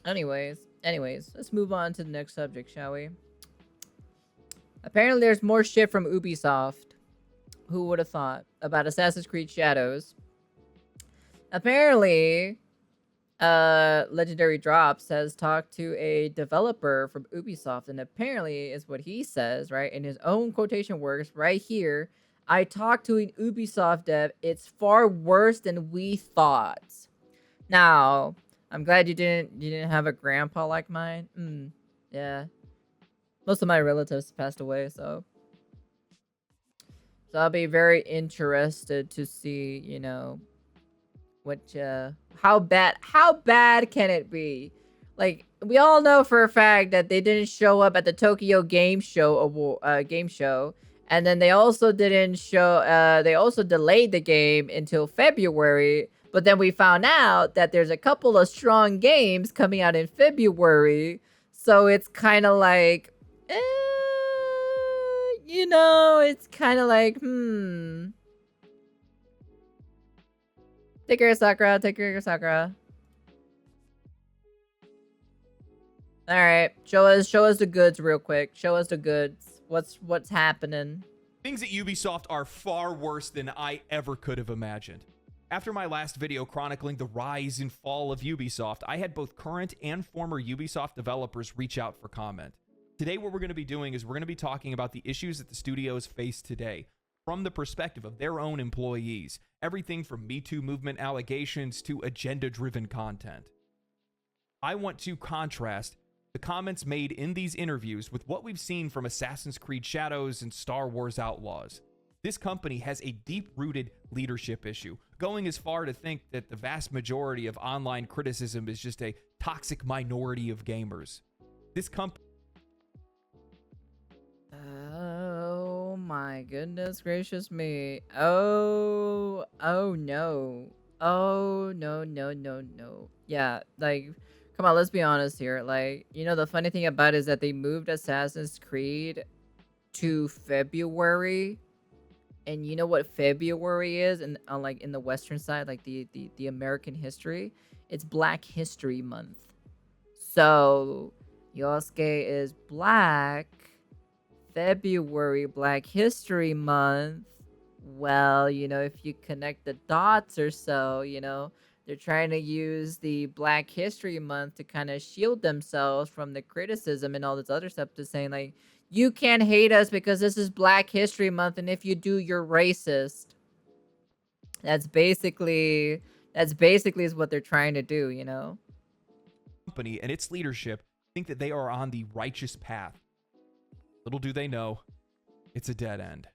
Anyways, let's move on to the next subject, shall we? Apparently, there's more shit from Ubisoft. Who would have thought about Assassin's Creed Shadows? Apparently, Legendary Drops has talked to a developer from Ubisoft, and apparently is what he says, right, in his own quotation works right here. I talked to an Ubisoft dev. It's far worse than we thought. Now, I'm glad you didn't have a grandpa like mine. Yeah. Most of my relatives passed away, so I'll be very interested to see, you know, how bad can it be? Like, we all know for a fact that they didn't show up at the Tokyo Game Show and then they also didn't show they also delayed the game until February, but then we found out that there's a couple of strong games coming out in February, so it's kind of like you know, it's kind of like Take care, Sakura. Take care, Sakura. All right, show us the goods real quick. Show us the goods. What's happening? Things at Ubisoft are far worse than I ever could have imagined. After my last video chronicling the rise and fall of Ubisoft, I had both current and former Ubisoft developers reach out for comment. Today, what we're going to be doing is we're going to be talking about the issues that the studios face today from the perspective of their own employees. Everything from Me Too movement allegations to agenda-driven content. I want to contrast the comments made in these interviews with what we've seen from Assassin's Creed Shadows and Star Wars Outlaws. This company has a deep-rooted leadership issue, going as far to think that the vast majority of online criticism is just a toxic minority of gamers. This company... Oh my goodness gracious me. Oh no. Oh no. Yeah, like, come on, let's be honest here. Like, you know, the funny thing about it is that they moved Assassin's Creed to February. And you know what February is? And like in the Western side, like the American history, it's Black History Month. So Yosuke is black. February, Black History Month. Well, you know, if you connect the dots or so, you know, they're trying to use the Black History Month to kind of shield themselves from the criticism and all this other stuff, to saying like, you can't hate us because this is Black History Month, and if you do, you're racist. That's basically is what they're trying to do, you know. Company and its leadership think that they are on the righteous path. Little do they know, it's a dead end.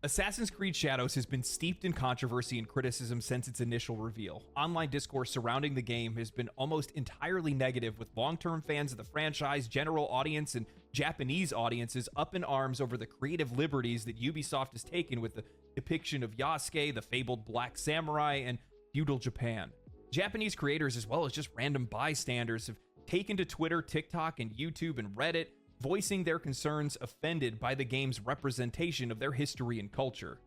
Assassin's Creed Shadows has been steeped in controversy and criticism since its initial reveal. Online discourse surrounding the game has been almost entirely negative, with long-term fans of the franchise, general audience, and Japanese audiences up in arms over the creative liberties that Ubisoft has taken with the depiction of Yasuke, the fabled Black Samurai, and feudal Japan. Japanese creators, as well as just random bystanders, have taken to Twitter, TikTok, and YouTube and Reddit, voicing their concerns offended by the game's representation of their history and culture.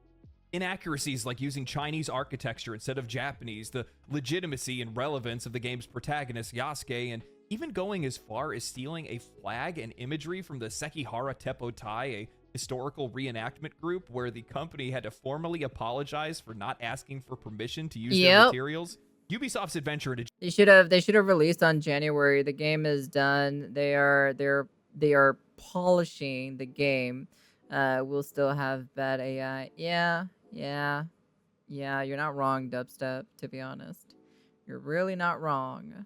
Inaccuracies like using Chinese architecture instead of Japanese, the legitimacy and relevance of the game's protagonist Yasuke, and even going as far as stealing a flag and imagery from the Sekihara Teppo Tai, a historical reenactment group where the company had to formally apologize for not asking for permission to use their materials. Ubisoft's adventure into... They should have released on January. The game is done. They are polishing the game. We'll still have bad AI. Yeah, you're not wrong, Dubstep, to be honest. You're really not wrong.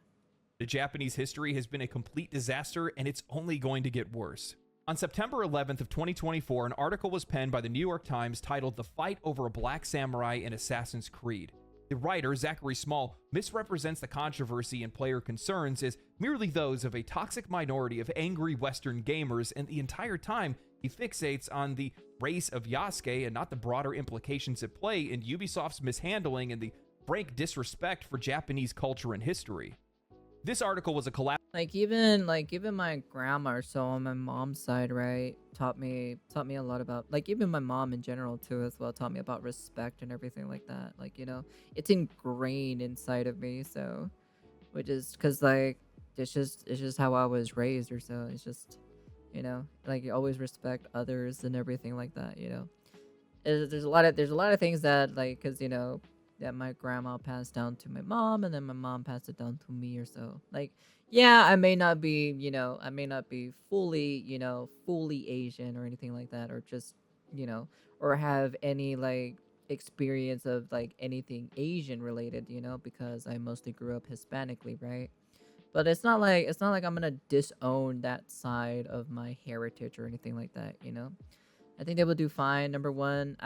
The Japanese history has been a complete disaster, and it's only going to get worse. On September 11th of 2024, an article was penned by the New York Times titled "The Fight Over a Black Samurai in Assassin's Creed." The writer, Zachary Small, misrepresents the controversy and player concerns as merely those of a toxic minority of angry Western gamers, and the entire time he fixates on the race of Yasuke and not the broader implications at play in Ubisoft's mishandling and the frank disrespect for Japanese culture and history. This article was a collab. Even my grandma or so on my mom's side, right, taught me a lot about, like, even my mom in general too as well, taught me about respect and everything like that. Like, you know, it's ingrained inside of me. So, which is because, like, it's just how I was raised or so. It's just, like you always respect others and everything like that. There's a lot of things that, like, because that my grandma passed down to my mom, and then my mom passed it down to me or so. Like, yeah, I may not be fully, fully Asian or anything like that, or just, you know or have any, like, experience of, like, anything Asian related, because I mostly grew up Hispanically, right? But it's not like I'm gonna disown that side of my heritage or anything like that. I think they will do fine. Number one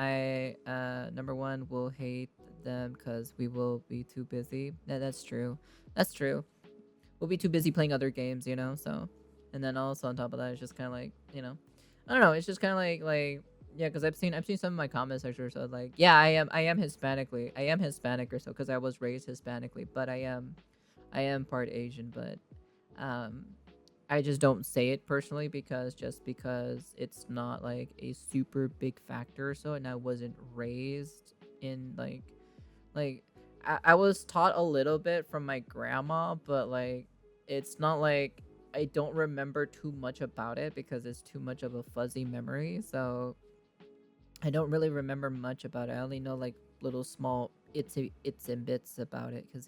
will hate them because we will be too busy. Yeah, that's true. That's true. We'll be too busy playing other games. So, and then also on top of that, it's just kind of like, I don't know. It's just kind of like, yeah, because I've seen some of my comment sections, so like, yeah, I am Hispanic or so, because I was raised Hispanically, but I am part Asian, but um I just don't say it personally, because it's not like a super big factor, so, and I wasn't raised in, like I was taught a little bit from my grandma, but, like, it's not like I don't remember too much about it because it's too much of a fuzzy memory. So I don't really remember much about it. I only know, like, little small its and bits about it, because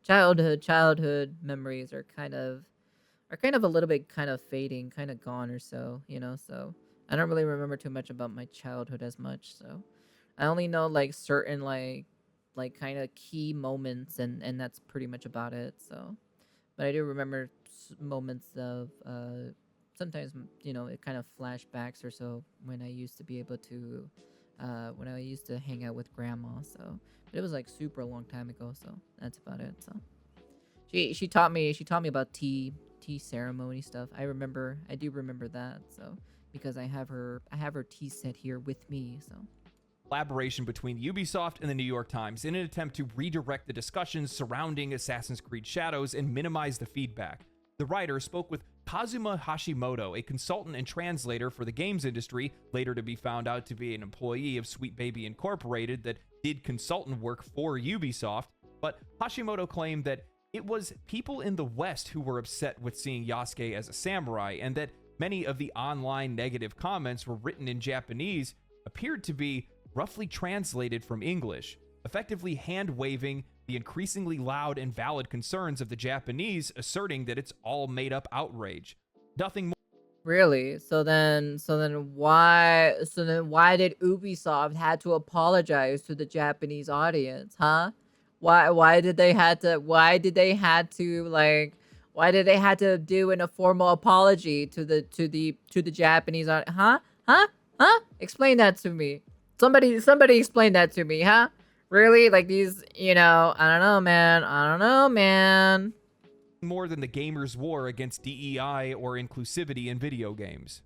childhood memories are kind of a little bit kind of fading, kind of gone or so. So I don't really remember too much about my childhood as much. So I only know, like, certain, like kind of key moments, and that's pretty much about it. So, but I do remember moments of sometimes, it kind of flashbacks or so, when I used to be able to when I used to hang out with grandma. So, but it was like super long time ago. So that's about it. So she taught me about tea ceremony stuff. I do remember that. So, because I have her tea set here with me. So Collaboration between Ubisoft and the New York Times in an attempt to redirect the discussions surrounding Assassin's Creed Shadows and minimize the feedback. The writer spoke with Kazuma Hashimoto, a consultant and translator for the games industry, later to be found out to be an employee of Sweet Baby Incorporated that did consultant work for Ubisoft. But Hashimoto claimed that it was people in the West who were upset with seeing Yasuke as a samurai, and that many of the online negative comments were written in Japanese, appeared to be roughly translated from English, effectively hand-waving the increasingly loud and valid concerns of the Japanese, asserting that it's all made-up outrage. Nothing more. really, so then why did Ubisoft had to apologize to the Japanese audience, huh? Why did they had to do a formal apology to the Japanese audience, huh? Huh? Explain that to me. Somebody explain that to me, huh? Really? Like, these, I don't know, man. I don't know, man. More than the gamers' war against DEI or inclusivity in video games.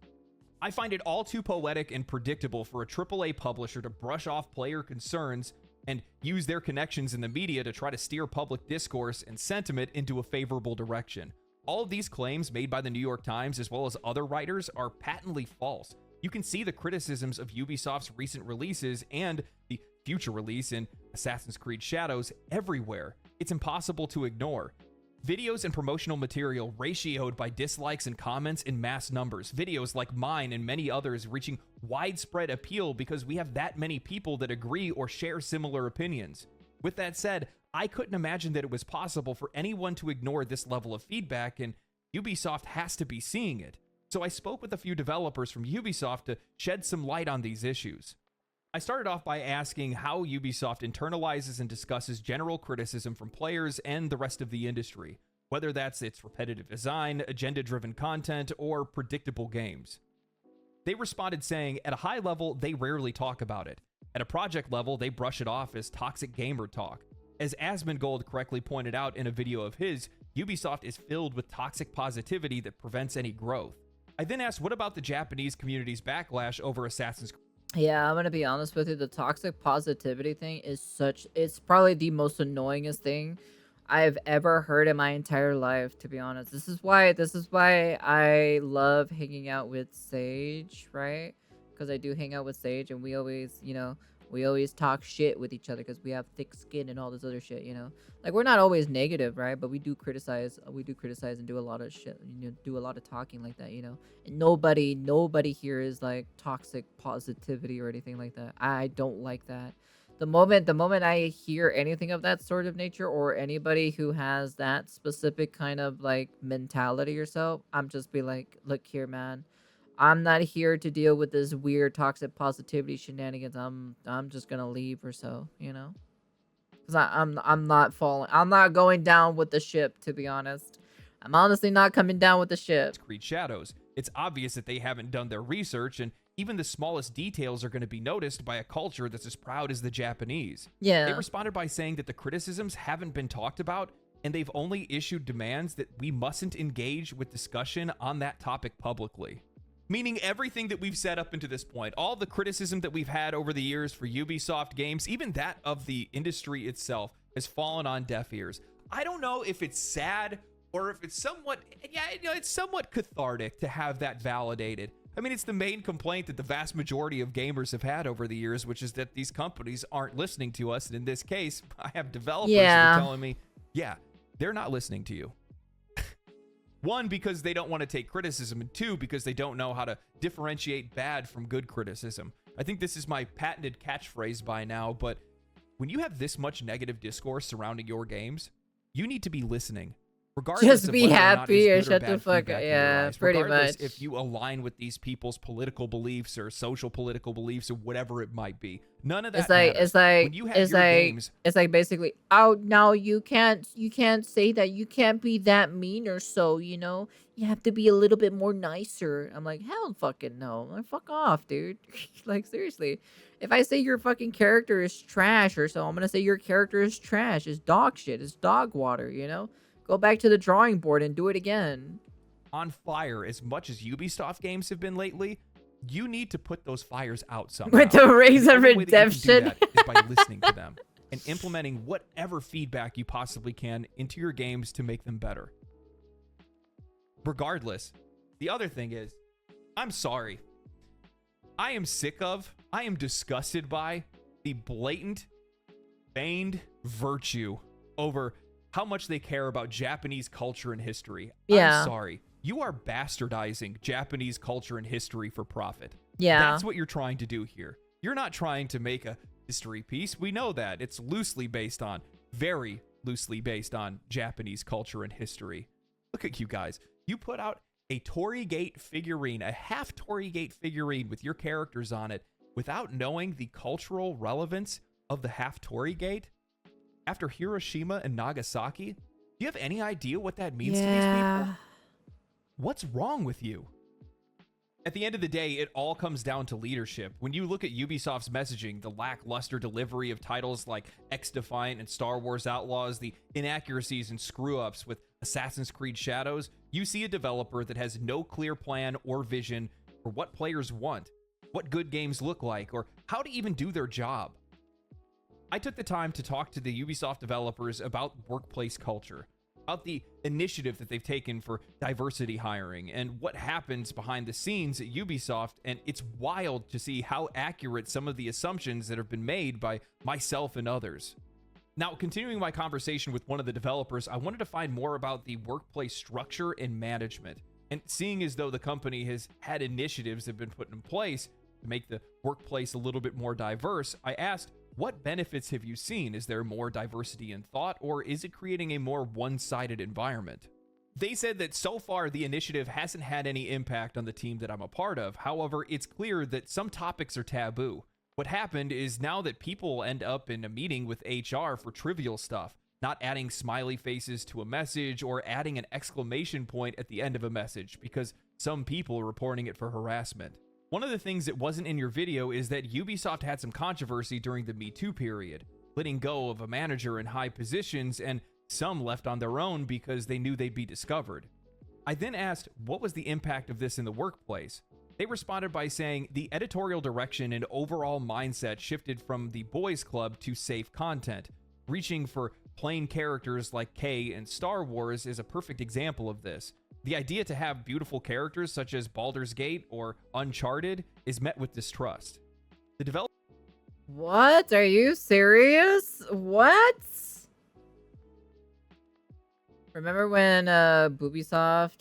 I find it all too poetic and predictable for a AAA publisher to brush off player concerns and use their connections in the media to try to steer public discourse and sentiment into a favorable direction. All of these claims made by the New York Times, as well as other writers, are patently false. You can see the criticisms of Ubisoft's recent releases and the future release in Assassin's Creed Shadows everywhere. It's impossible to ignore. Videos and promotional material ratioed by dislikes and comments in mass numbers. Videos like mine and many others reaching widespread appeal because we have that many people that agree or share similar opinions. With that said, I couldn't imagine that it was possible for anyone to ignore this level of feedback, and Ubisoft has to be seeing it. So I spoke with a few developers from Ubisoft to shed some light on these issues. I started off by asking how Ubisoft internalizes and discusses general criticism from players and the rest of the industry, whether that's its repetitive design, agenda-driven content, or predictable games. They responded saying, at a high level, they rarely talk about it. At a project level, they brush it off as toxic gamer talk. As Asmongold correctly pointed out in a video of his, Ubisoft is filled with toxic positivity that prevents any growth. I then asked, what about the Japanese community's backlash over Assassin's Creed? Yeah, I'm gonna be honest with you. The toxic positivity thing it's probably the most annoyingest thing I've ever heard in my entire life, to be honest. This is why I love hanging out with Sage, right? Because I do hang out with Sage, and we always, We always talk shit with each other because we have thick skin and all this other shit, you know? Like, we're not always negative, right? But we do criticize and do a lot of shit, do a lot of talking like that, you know? And nobody here is like toxic positivity or anything like that. I don't like that. The moment I hear anything of that sort of nature, or anybody who has that specific kind of like mentality or so, I'm just be like, look here, man. I'm not here to deal with this weird toxic positivity shenanigans. I'm just gonna leave or so, you know? Cause I'm not falling. I'm not going down with the ship, to be honest. I'm honestly not coming down with the ship. Creed Shadows. It's obvious that they haven't done their research, and even the smallest details are going to be noticed by a culture that's as proud as the Japanese. Yeah. They responded by saying that the criticisms haven't been talked about, and they've only issued demands that we mustn't engage with discussion on that topic publicly. Meaning everything that we've set up into this point, all the criticism that we've had over the years for Ubisoft games, even that of the industry itself, has fallen on deaf ears. I don't know if it's sad or if it's somewhat, yeah, you know, it's somewhat cathartic to have that validated. I mean, it's the main complaint that the vast majority of gamers have had over the years, which is that these companies aren't listening to us. And in this case, I have developers who are telling me, yeah, they're not listening to you. One, because they don't want to take criticism, and two, because they don't know how to differentiate bad from good criticism. I think this is my patented catchphrase by now, but when you have this much negative discourse surrounding your games, you need to be listening. Regardless just be of happy or or shut the fuck up. Yeah, pretty much. If you align with these people's political beliefs or social political beliefs or whatever it might be, none of that matters. When you have your games, it's like basically, oh no, you can't say that. You can't be that mean or so. You know, you have to be a little bit more nicer. I'm like, hell, fucking no, like, fuck off, dude. Like seriously, if I say your fucking character is trash or so, I'm gonna say your character is trash. It's dog shit. It's dog water. You know. Go back to the drawing board and do it again. On fire as much as Ubisoft games have been lately, you need to put those fires out somehow. With the Rays of Redemption. That is by listening to them and implementing whatever feedback you possibly can into your games to make them better. Regardless, the other thing is, I'm sorry. I am disgusted by the blatant, feigned virtue over how much they care about Japanese culture and history. Yeah. I'm sorry. You are bastardizing Japanese culture and history for profit. Yeah. That's what you're trying to do here. You're not trying to make a history piece. We know that. It's very loosely based on Japanese culture and history. Look at you guys. You put out a Torigate figurine, a half Torigate figurine with your characters on it without knowing the cultural relevance of the half Torigate? After Hiroshima and Nagasaki, do you have any idea what that means to these people? What's wrong with you? At the end of the day, it all comes down to leadership. When you look at Ubisoft's messaging, the lackluster delivery of titles like XDefiant and Star Wars Outlaws, the inaccuracies and screw-ups with Assassin's Creed Shadows, you see a developer that has no clear plan or vision for what players want, what good games look like, or how to even do their job. I took the time to talk to the Ubisoft developers about workplace culture, about the initiative that they've taken for diversity hiring, and what happens behind the scenes at Ubisoft, and it's wild to see how accurate some of the assumptions that have been made by myself and others. Now, continuing my conversation with one of the developers, I wanted to find more about the workplace structure and management, and seeing as though the company has had initiatives that have been put in place to make the workplace a little bit more diverse, I asked, what benefits have you seen? Is there more diversity in thought, or is it creating a more one-sided environment? They said that so far the initiative hasn't had any impact on the team that I'm a part of. However, it's clear that some topics are taboo. What happened is now that people end up in a meeting with HR for trivial stuff, not adding smiley faces to a message or adding an exclamation point at the end of a message because some people are reporting it for harassment. One of the things that wasn't in your video is that Ubisoft had some controversy during the Me Too period, letting go of a manager in high positions, and some left on their own because they knew they'd be discovered. I then asked, what was the impact of this in the workplace? They responded by saying the editorial direction and overall mindset shifted from the boys club to safe content. Reaching for plain characters like Kay and Star Wars is a perfect example of this. The idea to have beautiful characters such as Baldur's Gate or Uncharted is met with distrust. The developer What? Are you serious? What? Remember when Ubisoft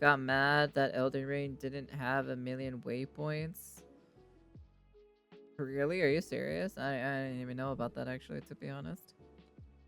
got mad that Elden Ring didn't have 1,000,000 waypoints? Really? Are you serious? I didn't even know about that, actually, to be honest.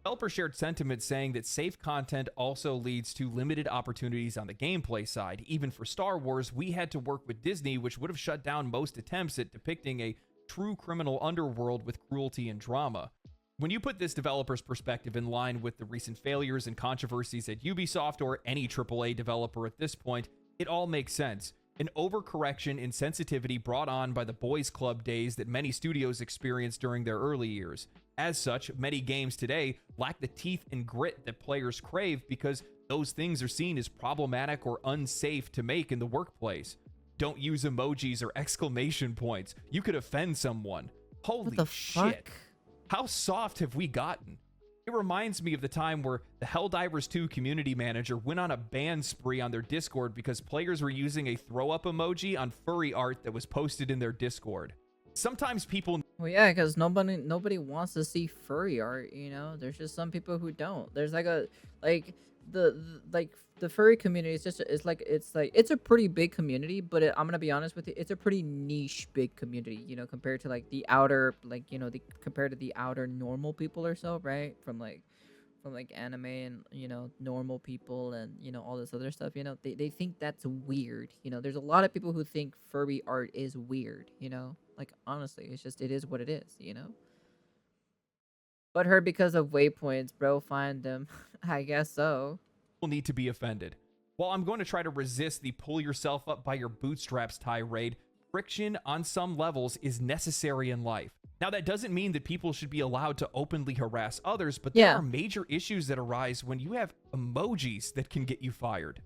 Developer shared sentiment saying that safe content also leads to limited opportunities on the gameplay side. Even for Star Wars, we had to work with Disney, which would have shut down most attempts at depicting a true criminal underworld with cruelty and drama. When you put this developer's perspective in line with the recent failures and controversies at Ubisoft or any AAA developer at this point, it all makes sense. An overcorrection in sensitivity brought on by the boys club days that many studios experienced during their early years. As such, many games today lack the teeth and grit that players crave because those things are seen as problematic or unsafe to make in the workplace. Don't use emojis or exclamation points. You could offend someone. Holy shit. Fuck? How soft have we gotten? It reminds me of the time where the Helldivers 2 community manager went on a ban spree on their Discord because players were using a throw-up emoji on furry art that was posted in their Discord. Sometimes people... Well, yeah, because nobody wants to see furry art, you know? There's just some people who don't. There's like a... the furry community is just... It's a pretty big community, but I'm gonna be honest with you, it's a pretty niche big community, you know, compared to like the outer, like, you know, compared to the outer normal people or so, right? From anime and, you know, normal people and, you know, all this other stuff, you know, they think that's weird, you know. There's a lot of people who think furry art is weird, you know, like, honestly, it is what it is, you know. But her because of waypoints, bro, find them. I guess so. Need to be offended. While I'm going to try to resist the pull yourself up by your bootstraps tirade, friction on some levels is necessary in life. Now, that doesn't mean that people should be allowed to openly harass others, but there are major issues that arise when you have emojis that can get you fired.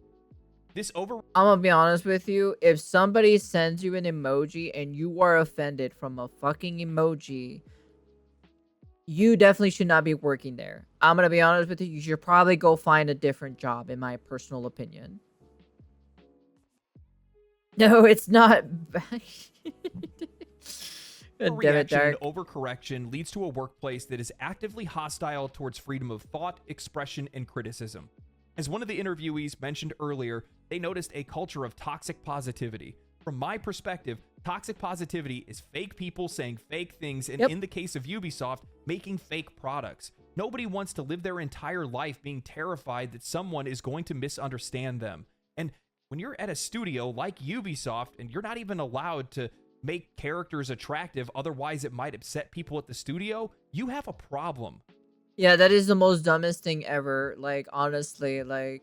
I'm gonna be honest with you. If somebody sends you an emoji and you are offended from a fucking emoji, you definitely should not be working there. I'm gonna be honest with you. You should probably go find a different job, in my personal opinion. No, it's not. Overcorrection leads to a workplace that is actively hostile towards freedom of thought, expression, and criticism. As one of the interviewees mentioned earlier, they noticed a culture of toxic positivity. From my perspective, toxic positivity is fake people saying fake things, and in the case of Ubisoft, making fake products. Nobody wants to live their entire life being terrified that someone is going to misunderstand them. And when you're at a studio like Ubisoft and you're not even allowed to make characters attractive, otherwise it might upset people at the studio, you have a problem. Yeah, that is the most dumbest thing ever. Like, honestly, like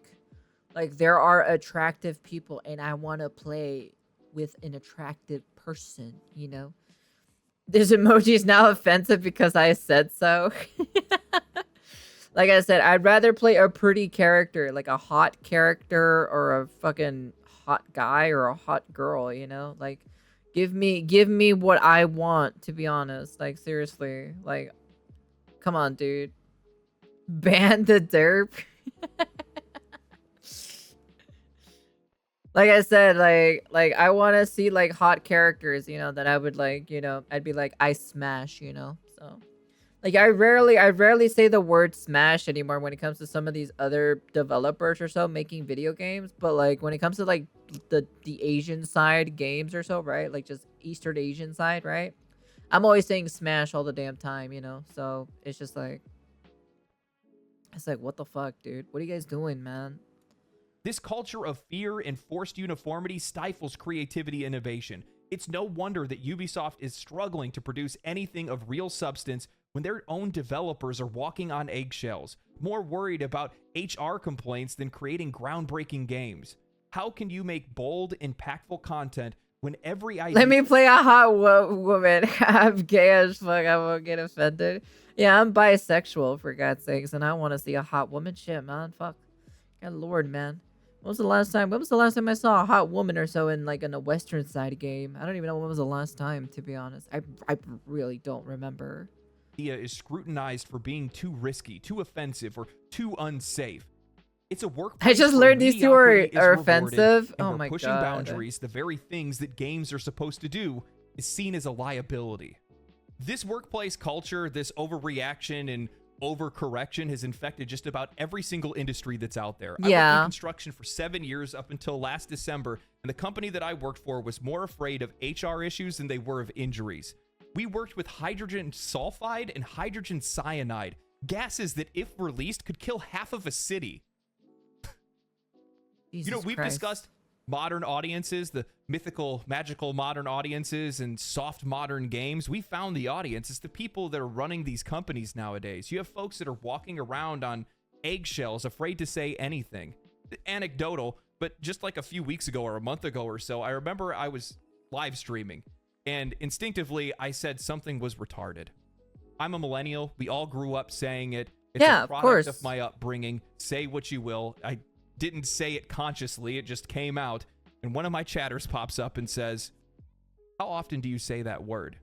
there are attractive people and I want to play with an attractive person, you know? This emoji is now offensive because I said so. Like I said, I'd rather play a pretty character, like a hot character or a fucking hot guy or a hot girl, you know? Like, give me what I want, to be honest. Like, seriously. Like, come on, dude. Ban the derp. Like I said, like I want to see like hot characters, you know, that I would like, you know, I'd be like, I smash, you know. So like I rarely say the word smash anymore when it comes to some of these other developers or so making video games, but like when it comes to like the Asian side games or so, right? Like just Eastern Asian side, right? I'm always saying smash all the damn time, you know. So it's just like, it's like, what the fuck, dude? What are you guys doing, man? This culture of fear and forced uniformity stifles creativity and innovation. It's no wonder that Ubisoft is struggling to produce anything of real substance when their own developers are walking on eggshells, more worried about HR complaints than creating groundbreaking games. How can you make bold, impactful content when every idea... Let me play a hot woman. I'm gay as fuck. I won't get offended. Yeah, I'm bisexual, for God's sakes, and I want to see a hot woman. Shit, man. Fuck. God lord, man. When was the last time I saw a hot woman or so in like in a Western side game? I don't even know when was the last time, to be honest. I really don't remember. Is scrutinized for being too risky, too offensive, or too unsafe. It's a workplace. I just learned these two are offensive. Oh my god. Pushing boundaries, the very things that games are supposed to do, is seen as a liability. This workplace culture, this overreaction and overcorrection has infected just about every single industry that's out there. I worked in construction for 7 years up until last December, and the company that I worked for was more afraid of HR issues than they were of injuries. We worked with hydrogen sulfide and hydrogen cyanide, gases that, if released, could kill half of a city. We've discussed modern audiences, the mythical, magical modern audiences, and soft modern games. We found the audience. It's the people that are running these companies nowadays. You have folks that are walking around on eggshells, afraid to say anything. Anecdotal, but just like a few weeks ago or a month ago or so, I remember I was live streaming, and instinctively I said something was retarded. I'm a millennial. We all grew up saying it. It's a product of my upbringing. Say what you will. I didn't say it consciously. It just came out. And one of my chatters pops up and says, "How often do you say that word?"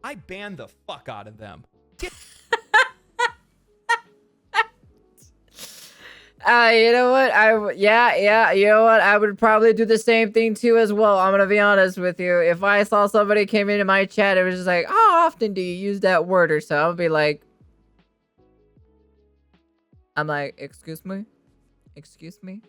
I banned the fuck out of them. You know what? You know what? I would probably do the same thing too as well. I'm gonna be honest with you. If I saw somebody came into my chat, it was just like, "How often do you use that word?" or so, I'm like, "Excuse me? Excuse me?"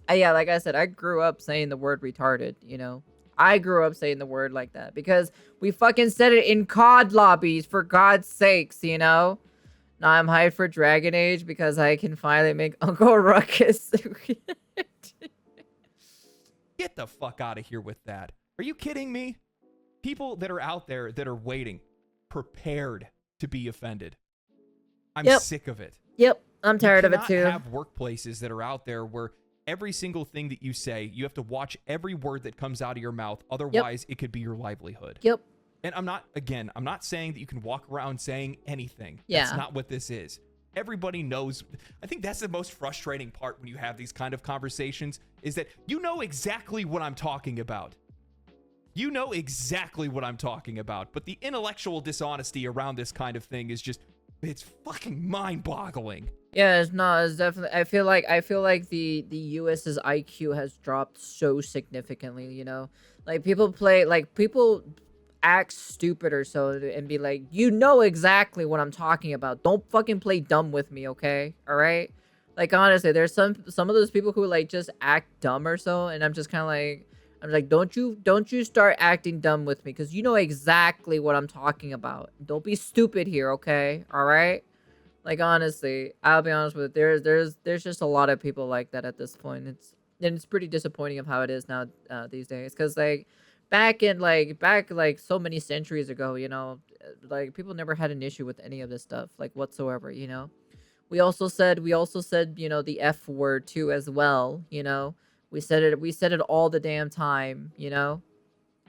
Yeah, like I said, I grew up saying the word retarded, you know? I grew up saying the word like that because we fucking said it in COD lobbies, for God's sakes, you know? Now I'm hyped for Dragon Age because I can finally make Uncle Ruckus. Get the fuck out of here with that. Are you kidding me? People that are out there that are waiting, prepared to be offended. I'm sick of it. Yep, I'm tired of it too. You cannot have workplaces that are out there where every single thing that you say, you have to watch every word that comes out of your mouth. Otherwise, it could be your livelihood. Yep. And I'm not saying that you can walk around saying anything. Yeah. That's not what this is. Everybody knows. I think that's the most frustrating part when you have these kind of conversations, is that you know exactly what I'm talking about. You know exactly what I'm talking about. But the intellectual dishonesty around this kind of thing is just, it's fucking mind-boggling. Yeah, it's not. It's definitely. I feel like the US's IQ has dropped so significantly. You know, like people act stupid or so and be like, you know exactly what I'm talking about. Don't fucking play dumb with me, okay? All right. Like honestly, there's some of those people who like just act dumb or so, and I'm just kind of like, don't you start acting dumb with me, because you know exactly what I'm talking about. Don't be stupid here, okay? All right. Like honestly, I'll be honest with you, there's just a lot of people like that at this point. It's pretty disappointing of how it is now these days, because like back so many centuries ago, you know, like people never had an issue with any of this stuff like whatsoever, you know. We also said, you know, the F word too as well, you know. We said it all the damn time, you know.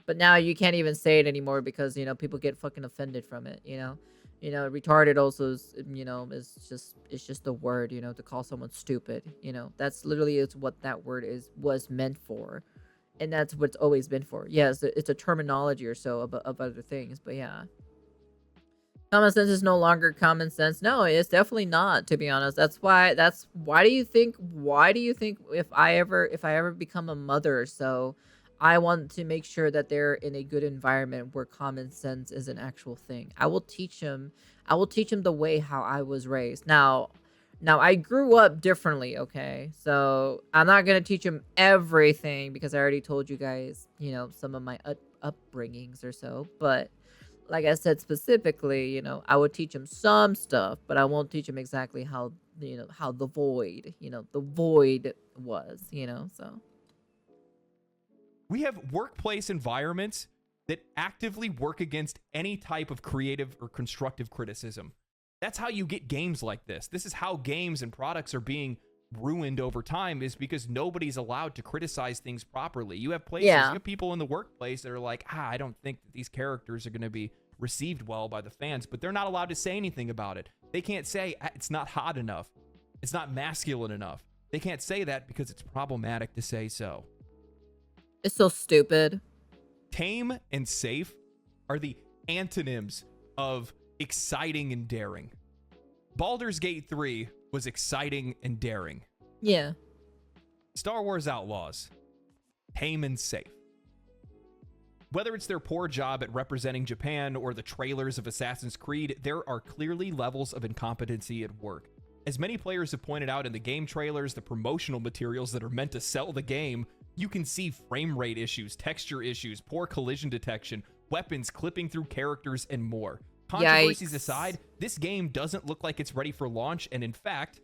But now you can't even say it anymore because, you know, people get fucking offended from it, you know. You know, retarded also is, you know, it's just a word, you know, to call someone stupid, you know. That's literally is what that word was meant for. And that's what it's always been for. Yes, it's a terminology or so of other things, but yeah. Common sense is no longer common sense. No, it's definitely not, to be honest. Why do you think if I ever become a mother or so, I want to make sure that they're in a good environment where common sense is an actual thing. I will teach them the way how I was raised. Now I grew up differently, okay? So I'm not going to teach them everything because I already told you guys, you know, some of my upbringings or so. But like I said specifically, you know, I would teach them some stuff, but I won't teach them exactly how, you know, how the void was, you know, so. We have workplace environments that actively work against any type of creative or constructive criticism. That's how you get games like this. This is how games and products are being ruined over time, is because nobody's allowed to criticize things properly. You have places, you have people in the workplace that are like, I don't think that these characters are going to be received well by the fans, but they're not allowed to say anything about it. They can't say it's not hot enough. It's not masculine enough. They can't say that because it's problematic to say so. It's so stupid. Tame and safe are the antonyms of exciting and daring. Baldur's Gate 3 was exciting and daring. Yeah. Star Wars Outlaws, tame and safe. Whether it's their poor job at representing Japan or the trailers of Assassin's Creed, there are clearly levels of incompetency at work. As many players have pointed out in the game trailers, the promotional materials that are meant to sell the game, you can see frame rate issues, texture issues, poor collision detection, weapons clipping through characters, and more. Controversies aside, this game doesn't look like it's ready for launch, and in fact,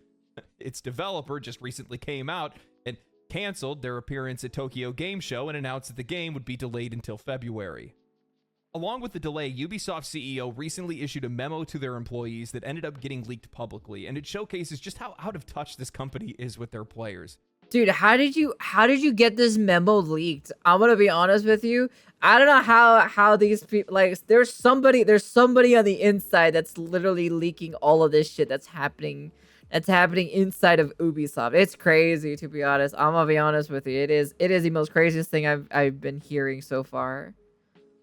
its developer just recently came out and canceled their appearance at Tokyo Game Show and announced that the game would be delayed until February. Along with the delay, Ubisoft CEO recently issued a memo to their employees that ended up getting leaked publicly, and it showcases just how out of touch this company is with their players. Dude, how did you get this memo leaked? I'm gonna be honest with you. I don't know how these people, like, there's somebody on the inside that's literally leaking all of this shit that's happening inside of Ubisoft. It's crazy, to be honest. I'm gonna be honest with you. It is the most craziest thing I've been hearing so far.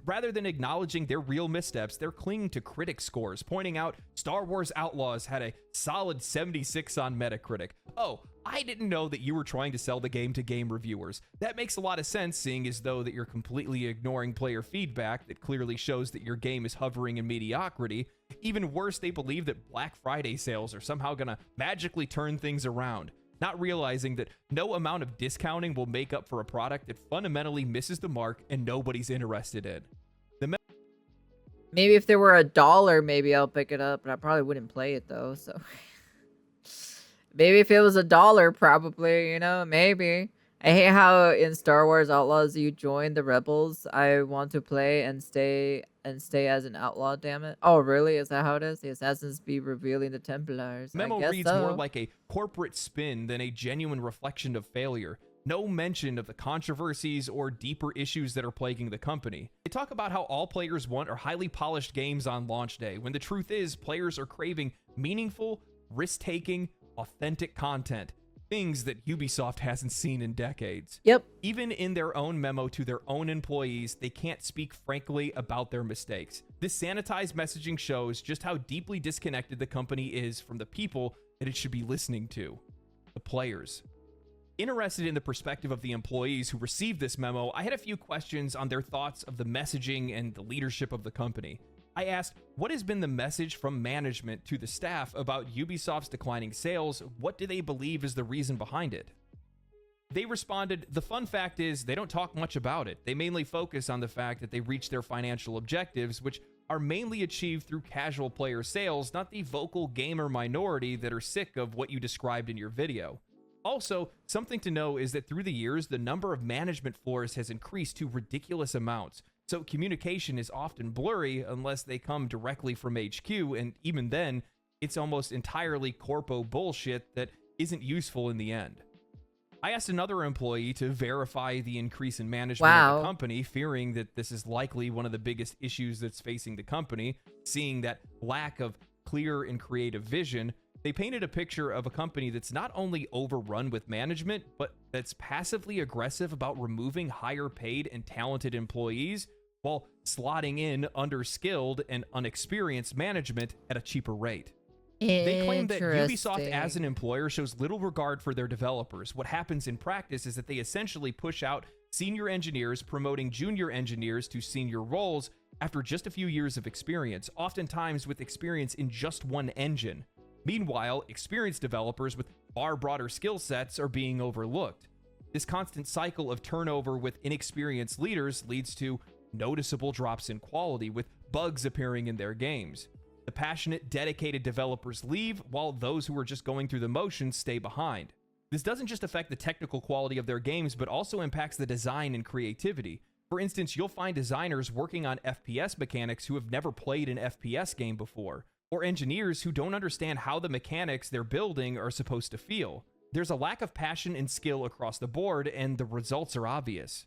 Rather than acknowledging their real missteps, they're clinging to critic scores, pointing out Star Wars Outlaws had a solid 76 on Metacritic. Oh, I didn't know that you were trying to sell the game to game reviewers. That makes a lot of sense, seeing as though that you're completely ignoring player feedback that clearly shows that your game is hovering in mediocrity. Even worse, they believe that Black Friday sales are somehow gonna magically turn things around, not realizing that no amount of discounting will make up for a product that fundamentally misses the mark and nobody's interested in. Maybe if there were $1, maybe I'll pick it up, but I probably wouldn't play it though, so maybe if it was $1, probably, you know, maybe. I hate how in Star Wars Outlaws you join the rebels. I want to play and stay as an outlaw, damn it. Oh, really? Is that how it is? The assassins be revealing the Templars. Memo I guess reads so. more like a corporate spin than a genuine reflection of failure. No mention of the controversies or deeper issues that are plaguing the company. They talk about how all players want are highly polished games on launch day, when the truth is players are craving meaningful, risk-taking, authentic content. Things that Ubisoft hasn't seen in decades. Yep. Even in their own memo to their own employees, they can't speak frankly about their mistakes. This sanitized messaging shows just how deeply disconnected the company is from the people that it should be listening to, the players. Interested in the perspective of the employees who received this memo, I had a few questions on their thoughts of the messaging and the leadership of the company. I asked, what has been the message from management to the staff about Ubisoft's declining sales? What do they believe is the reason behind it? They responded, the fun fact is they don't talk much about it. They mainly focus on the fact that they reached their financial objectives, which are mainly achieved through casual player sales, not the vocal gamer minority that are sick of what you described in your video. Also, something to know is that through the years, the number of management floors has increased to ridiculous amounts. So communication is often blurry unless they come directly from HQ, and even then, it's almost entirely corpo bullshit that isn't useful in the end. I asked another employee to verify the increase in management of the company, fearing that this is likely one of the biggest issues that's facing the company, seeing that lack of clear and creative vision. They painted a picture of a company that's not only overrun with management, but that's passively aggressive about removing higher paid and talented employees while slotting in underskilled and unexperienced management at a cheaper rate. They claim that Ubisoft as an employer shows little regard for their developers. What happens in practice is that they essentially push out senior engineers, promoting junior engineers to senior roles after just a few years of experience, oftentimes with experience in just one engine. Meanwhile, experienced developers with far broader skill sets are being overlooked. This constant cycle of turnover with inexperienced leaders leads to noticeable drops in quality, with bugs appearing in their games. The passionate, dedicated developers leave, while those who are just going through the motions stay behind. This doesn't just affect the technical quality of their games, but also impacts the design and creativity. For instance, you'll find designers working on FPS mechanics who have never played an FPS game before, or engineers who don't understand how the mechanics they're building are supposed to feel. There's a lack of passion and skill across the board, and the results are obvious.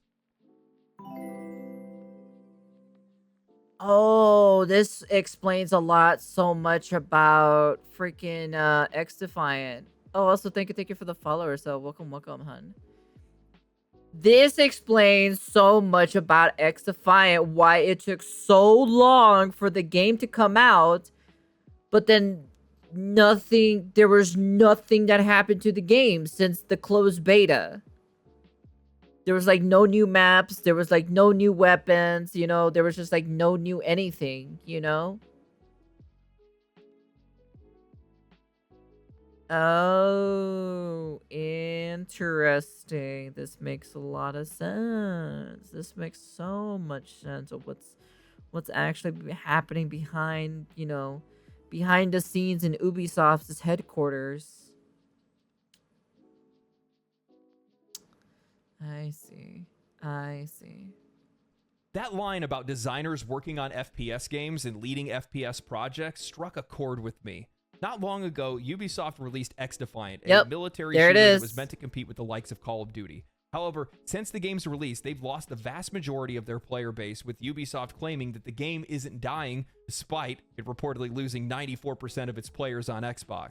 Oh, this explains a lot, so much about freaking XDefiant. Oh, also thank you for the follower. So welcome, hun. This explains so much about XDefiant, why it took so long for the game to come out, but then there was nothing that happened to the game since the closed beta. there was like no new maps, there was like no new weapons, you know, there was just like no new anything, you know? Oh, interesting. This makes a lot of sense. This makes so much sense of what's actually happening behind, you know, behind the scenes in Ubisoft's headquarters. I see. I see. That line about designers working on FPS games and leading FPS projects struck a chord with me. Not long ago, Ubisoft released XDefiant, a military shooter that was meant to compete with the likes of Call of Duty. However, since the game's release, they've lost the vast majority of their player base, with Ubisoft claiming that the game isn't dying, despite it reportedly losing 94% of its players on Xbox.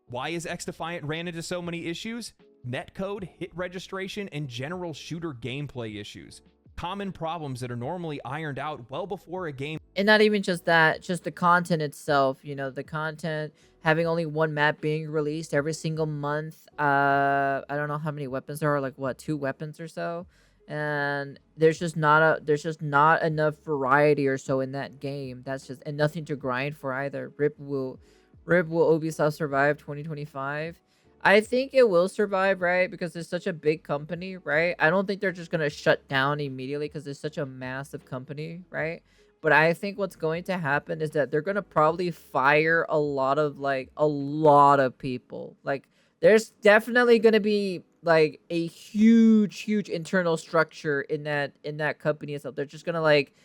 Why is XDefiant ran into so many issues? Netcode, hit registration, and general shooter gameplay issues. Common problems that are normally ironed out well before a game. And not even just that, just the content itself, you know, the content having only one map being released every single month. I don't know how many weapons there are, like what, 2 weapons or so. And there's just not enough variety or so in that game. That's just, and nothing to grind for either. Rip will Ubisoft survive 2025? I think it will survive, right? Because it's such a big company, right? I don't think they're just going to shut down immediately because it's such a massive company, right? But I think what's going to happen is that they're going to probably fire a lot of people. Like, there's definitely going to be like a huge internal structure in that company itself. They're just going to like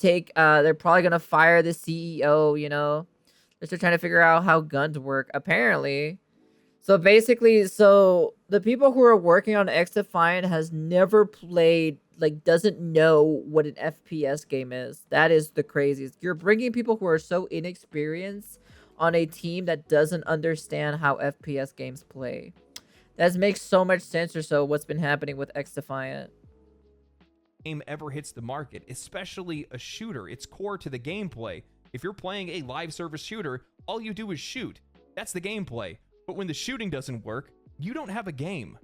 they're probably going to fire the CEO, you know? They're still trying to figure out how guns work, apparently. So basically, the people who are working on XDefiant has never played, like, doesn't know what an FPS game is. That is the craziest. You're bringing people who are so inexperienced on a team that doesn't understand how FPS games play. That makes so much sense or so what's been happening with XDefiant. Game ever hits the market, especially a shooter. It's core to the gameplay. If you're playing a live service shooter, all you do is shoot. That's the gameplay. But when the shooting doesn't work, you don't have a game.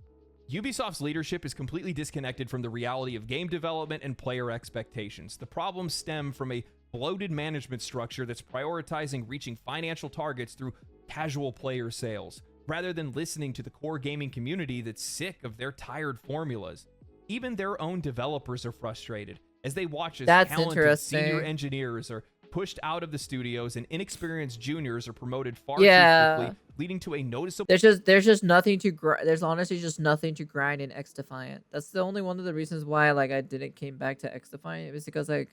Ubisoft's leadership is completely disconnected from the reality of game development and player expectations. The problems stem from a bloated management structure that's prioritizing reaching financial targets through casual player sales, rather than listening to the core gaming community that's sick of their tired formulas. Even their own developers are frustrated as they watch as talented senior engineers are pushed out of the studios and inexperienced juniors are promoted far too quickly, leading to a noticeable. There's just nothing to there's honestly just nothing to grind in XDefiant. That's the only one of the reasons why like I didn't came back to XDefiant. It was because like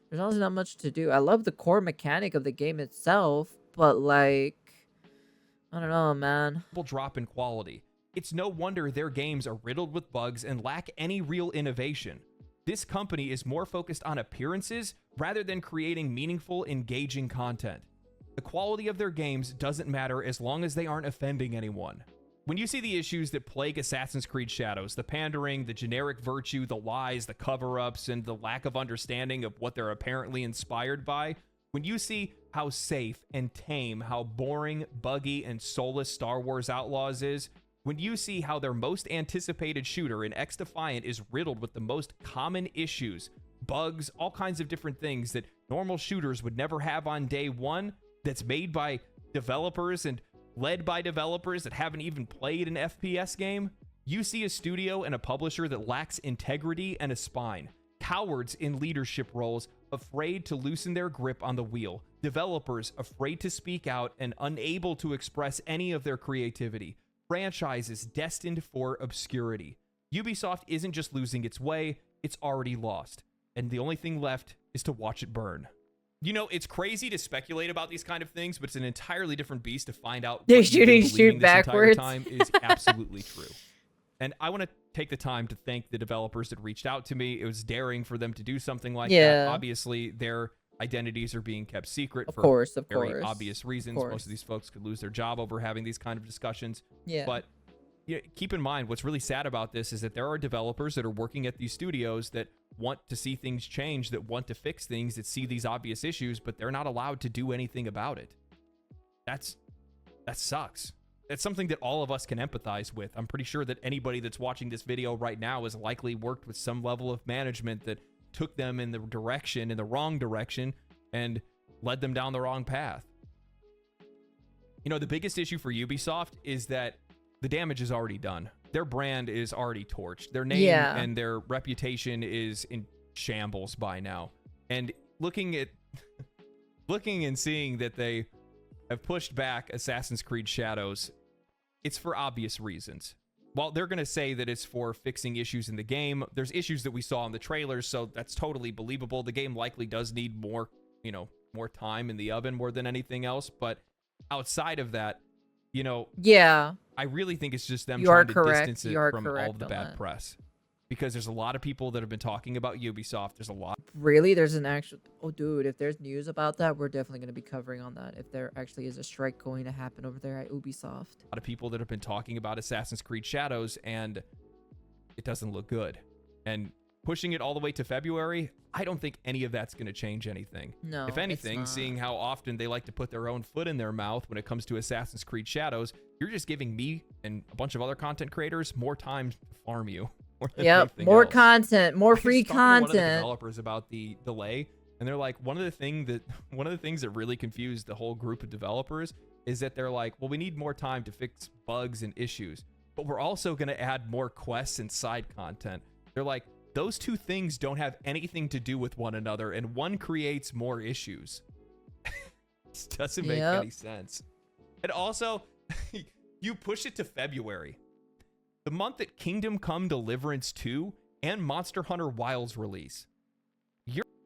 there's honestly not much to do. I love the core mechanic of the game itself, but like I don't know, man. Drop in quality. It's no wonder their games are riddled with bugs and lack any real innovation. This company is more focused on appearances rather than creating meaningful, engaging content. The quality of their games doesn't matter as long as they aren't offending anyone. When you see the issues that plague Assassin's Creed Shadows, the pandering, the generic virtue, the lies, the cover-ups, and the lack of understanding of what they're apparently inspired by, when you see how safe and tame, how boring, buggy, and soulless Star Wars Outlaws is, when you see how their most anticipated shooter in XDefiant is riddled with the most common issues, bugs, all kinds of different things that normal shooters would never have on day one, that's made by developers and led by developers that haven't even played an FPS game, you see a studio and a publisher that lacks integrity and a spine. Cowards in leadership roles, afraid to loosen their grip on the wheel. Developers afraid to speak out and unable to express any of their creativity. Franchises destined for obscurity. Ubisoft isn't just losing its way, it's already lost. And the only thing left is to watch it burn. You know, it's crazy to speculate about these kind of things, but it's an entirely different beast to find out they're shooting shoot backwards. Time is absolutely true. And I want to take the time to thank the developers that reached out to me. It was daring for them to do something like that. Obviously, their identities are being kept secret for very obvious reasons. Most of these folks could lose their job over having these kind of discussions. But keep in mind, what's really sad about this is that there are developers that are working at these studios that want to see things change, that want to fix things, that see these obvious issues, but they're not allowed to do anything about it. That sucks. It's something that all of us can empathize with. I'm pretty sure that anybody that's watching this video right now has likely worked with some level of management that took them in the wrong direction, and led them down the wrong path. You know, the biggest issue for Ubisoft is that the damage is already done. Their brand is already torched. Their name and their reputation is in shambles by now. And looking and seeing that they have pushed back Assassin's Creed Shadows, it's for obvious reasons. While they're going to say that it's for fixing issues in the game, there's issues that we saw in the trailers, so that's totally believable. The game likely does need more time in the oven more than anything else, but outside of that, I really think it's just them trying to distance it from all of the bad press. Because there's a lot of people that have been talking about Ubisoft. There's a lot. Really? There's an actual... Oh, dude, if there's news about that, we're definitely going to be covering on that. If there actually is a strike going to happen over there at Ubisoft. A lot of people that have been talking about Assassin's Creed Shadows, and it doesn't look good. And pushing it all the way to February, I don't think any of that's going to change anything. No, if anything, seeing how often they like to put their own foot in their mouth when it comes to Assassin's Creed Shadows, you're just giving me and a bunch of other content creators more time to farm you. More content, more free content. One of the developers about the delay, and they're like, one of the things that really confused the whole group of developers is that they're like, well, we need more time to fix bugs and issues, but we're also going to add more quests and side content. They're like, those two things don't have anything to do with one another, and one creates more issues. This doesn't make any sense. And also, you push it to February, the month that Kingdom Come Deliverance 2 and Monster Hunter Wilds release.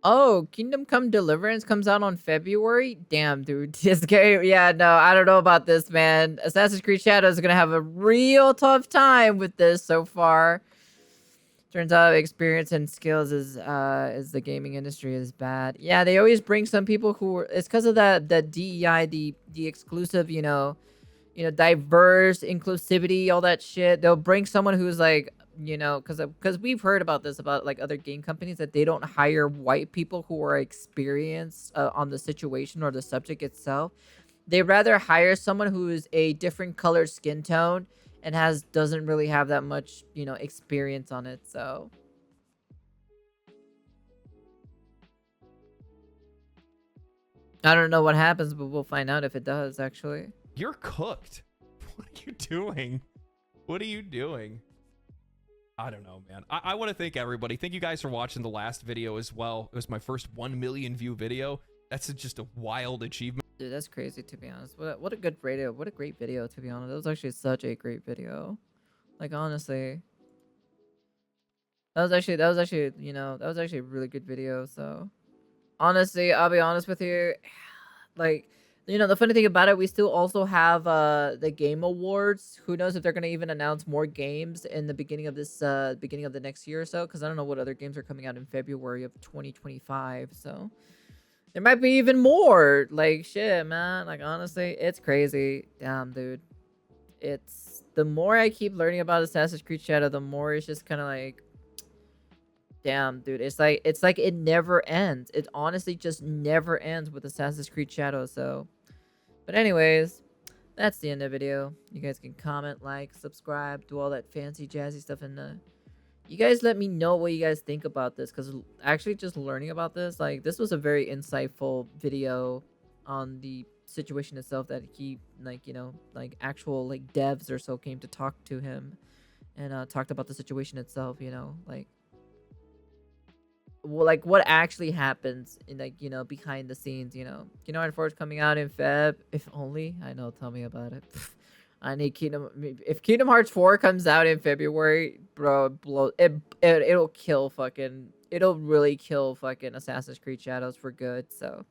Oh, Kingdom Come Deliverance comes out on February? Damn, dude. This game, yeah, no, I don't know about this, man. Assassin's Creed Shadows is going to have a real tough time with this so far. Turns out experience and skills is the gaming industry is bad. Yeah, they always bring some people who it's because of that DEI, the exclusive, diverse inclusivity, all that shit. They'll bring someone who's like, because we've heard about this about like other game companies that they don't hire white people who are experienced on the situation or the subject itself. They rather hire someone who is a different colored skin tone and doesn't really have that much, experience on it. So I don't know what happens, but we'll find out if it does, actually. You're cooked. What are you doing? What are you doing? I don't know, man. I want to thank everybody. Thank you guys for watching the last video as well. It was my first 1 million view video. That's just a wild achievement. Dude, that's crazy, to be honest. What a good video. What a great video, to be honest. That was actually such a great video. Like, honestly. That was actually a really good video. So, honestly, I'll be honest with you. Like, the funny thing about it, we still also have the Game Awards. Who knows if they're going to even announce more games in the beginning of the next year or so. Because I don't know what other games are coming out in February of 2025. So, there might be even more. Like, shit, man. Like, honestly, it's crazy. Damn, dude. It's the more I keep learning about Assassin's Creed Shadow, the more it's just kind of like, damn, dude. It's like it never ends. It honestly just never ends with Assassin's Creed Shadow. So, but anyways, that's the end of the video. You guys can comment, like, subscribe, do all that fancy jazzy stuff, and you guys let me know what you guys think about this, because actually just learning about this, like, this was a very insightful video on the situation itself, that he, like, actual, like, devs or so came to talk to him and talked about the situation itself, like what actually happens in, like, behind the scenes, Kingdom Hearts 4 is coming out in Feb. If only. I know, tell me about it. I need if Kingdom Hearts 4 comes out in February, bro, it'll kill fucking, it'll really kill fucking Assassin's Creed Shadows for good. So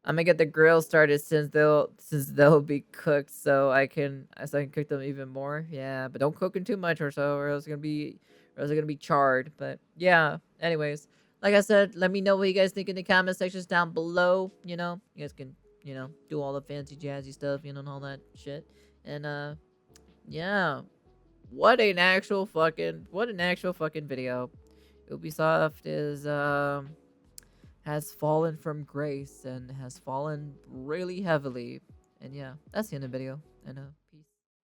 I'm gonna get the grill started since they'll be cooked, so I can cook them even more. Yeah, but don't cook them too much or so, or else it's gonna be charred. But yeah, anyways, like I said, let me know what you guys think in the comment sections down below. You guys can do all the fancy jazzy stuff, and all that shit. And yeah, what an actual fucking video. Ubisoft has fallen from grace and has fallen really heavily. And yeah, that's the end of the video. And